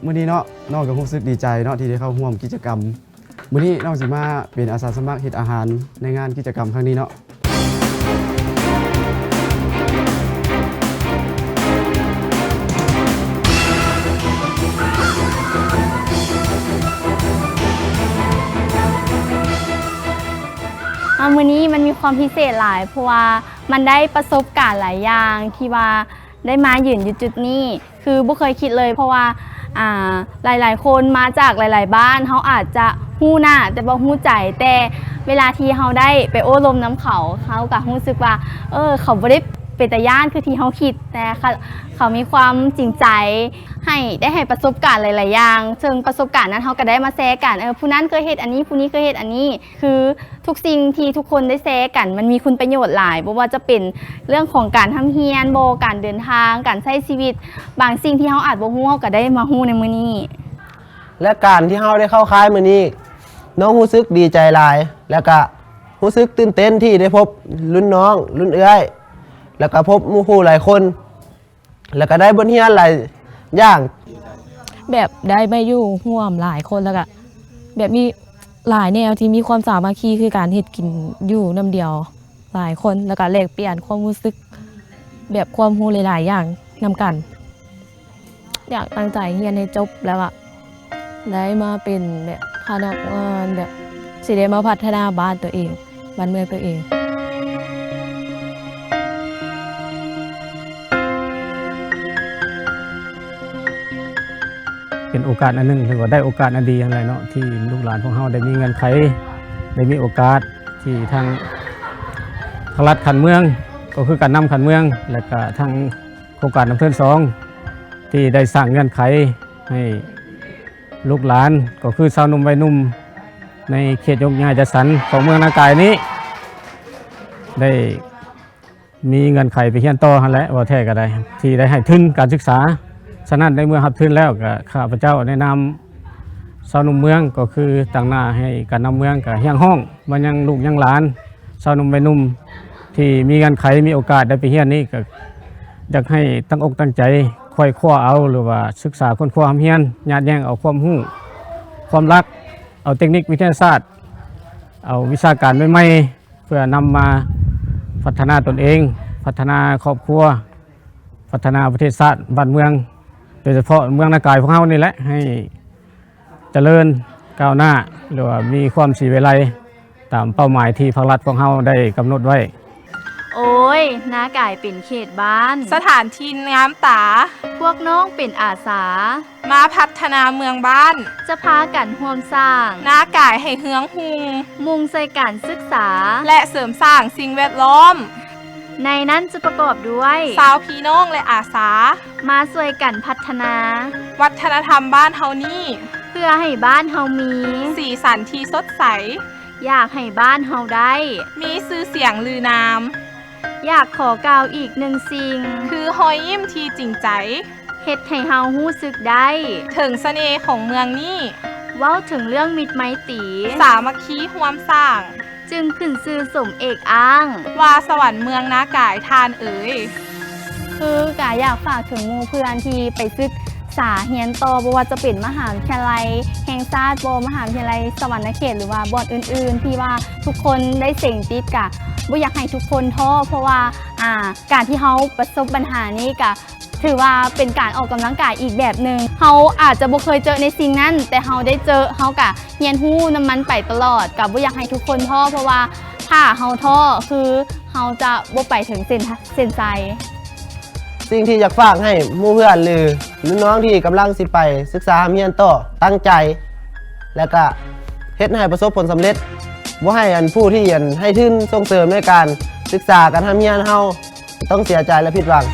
มื้อนี้เนาะน้องก็รู้สึกดีใจเนาะที่ได้เข้าร่วมกิจกรรมมื้อนี้น้องสิมาเป็นอาสาสมัครเฮ็ดอาหารในงานกิจกรรมครั้งนี้เนาะมื้อนี้มันมีความพิเศษหลายเพราะว่ามันได้ประสบการณ์หลายอย่างที่ว่าได้มายืนอยู่จุดนี้คือบ่เคยคิดเลยเพราะว่าหลายๆคนมาจากหลายๆบ้านเขาอาจจะฮู้หน้าแต่บ่ฮู้ใจแต่เวลาที่เขาได้ไปโอ้ลมน้ำเขาก็รู้สึกว่าเขาบ่ได้เป็นตาย่านคือที่เขาคิดแต่เขามีความจริงใจให้ประสบการณ์หลายๆอย่างซึ่งประสบการณ์นั้นเขาก็ได้มาแชร์กันผู้นั้นเคยเฮ็ดอันนี้ผู้นี้เคยเฮ็ดอันนี้คือทุกสิ่งที่ทุกคนได้แชร์กันมันมีคุณประโยชน์หลายบ่ว่าจะเป็นเรื่องของการทำเฮียนโบการเดินทางการใช้ชีวิตบางสิ่งที่เขาอาจบ่ฮู้เขาก็ได้มาฮู้ในมื้อนี้และการที่เราได้เข้าค่ายมื้อนี้น้องรู้สึกดีใจหลายแล้วก็รู้สึกตื่นเต้นที่ได้พบรุ่นน้องรุ่นเอื้อยแล้วก็พบหมู่คู่หลายคนแล้วก็ได้บทเรียนหลายอย่างแบบได้ไปอยู่ร่วมหลายคนแล้วก็แบบมีหลายแนวที่มีความสามัคคีคือการเฮ็ดกินอยู่น้ำเดียวหลายคนแล้วก็แลกเปลี่ยนความรู้สึกแบบความรู้หลายๆอย่างนำกันอยากตั้งใจเรียนให้จบแล้วอะได้มาเป็นแบบพนักงานแบบสิได้มาพัฒนาบ้านตัวเองบ้านเมืองตัวเองเป็นโอกาสอันนึงถือว่าได้โอกาสอันดีอะไรเนาะที่ลูกหลานของเราได้มีเงินไขได้มีโอกาสที่ทางรัฐขันเมืองก็คือการนำขันเมืองและก็ทางโครงการน้ำเพื่อน2ที่ได้สร้างเงื่อนไขให้ลูกหลานก็คือชาวหนุ่มวัยหนุ่มในเขตยกย้ายจัดสรรของเมืองนากายนี้ได้มีเงื่อนไขไปเขียนต่อหั่นแหละว่าแท้ก็ได้ที่ได้ให้ทุนการศึกษาฉะนั้นในเมื่อรับทุนแล้วก็ข้าพเจ้าแนะนำชาวหนุ่มเมืองก็คือตั้งหน้าให้การนำเมืองกับเฮียงห้องมันยังลูกยังหลานชาวหนุ่มวัยหนุ่มที่มีเงื่อนไขมีโอกาสได้ไปเฮียนนี้ก็อยากให้ตั้งอกตั้งใจค่อยคว้าเอาหรือว่าศึกษาค้นคว้าเฮียนญาติแย่งเอาความรู้ความรักเอาเทคนิควิทยาศาสตร์เอาวิชาการใหม่ๆเพื่อนำมาพัฒนาตนเองพัฒนาครอบครัวพัฒนาประเทศชาติบ้านเมืองโดยเฉพาะเมืองนากายของเรานี่แหละให้เจริญก้าวหน้าหรือว่ามีความสีวิไลตามเป้าหมายที่ภาครัฐของเราได้กำหนดไว้โอ้ยนากายเป็นเขตบ้านสถานที่งามตาพวกน้องเป็นอาสามาพัฒนาเมืองบ้านจะพากันร่วมสร้างนากายให้เฮืองหุงมุ่งใส่การศึกษาและเสริมสร้างสิ่งแวดล้อมในนั้นจะประกอบด้วยชาวพี่น้องและอาสามาช่วยกันพัฒนาวัฒนธรรมบ้านเฮานี่เพื่อให้บ้านเฮามีสีสันที่สดใสอยากให้บ้านเฮาได้มีชื่อเสียงลือนามอยากขอกล่าวอีกหนึ่งสิ่งคือรอยยิ้มที่จริงใจเฮ็ดให้เฮารู้สึกได้ถึงเสน่ห์ของเมืองนี้เว้าถึงเรื่องมิตรไมตรีสามัคคีร่วมสร้างจึงขึ้นชื่อสมเอกอ้างว่าสวรรค์เมืองนากายทานเอ๋ยคือกาอยากฝากถึงหมู่เพื่อนที่ไปศึกษาเรียนต่อบ่ว่าจะเป็นมหาวิทยาลัยแห่งชาติมหาวิทยาลัยสวรรณเขตหรือว่าบ่อนอื่นๆที่ว่าทุกคนได้เสี่ยงติดกะบ่อยากให้ทุกคนท้อเพราะว่าการที่เขาประสบปัญหานี้กะถือว่าเป็นการออกกำลังกายอีกแบบหนึ่งเขาอาจจะบ่เคยเจอในสิ่งนั้นแต่เขาได้เจอเขากะเรียนรู้น้ำมันไปตลอดกับบ่อยากให้ทุกคนท้อเพราะว่าถ้าเขาท้อคือเขาจะบ่ไปถึงเส้นใจสิ่งที่อยากฝากให้หมู่เพื่อนหรือรุ่นน้องที่กำลังสิไปศึกษาเรียนต่อตั้งใจแล้วก็เฮ็ดให้ประสบผลสำเร็จบ่ให้ผู้ที่ให้ทุนส่งเสริมในการศึกษาการทำเรียนเฮาต้องเสียใจและผิดหวัง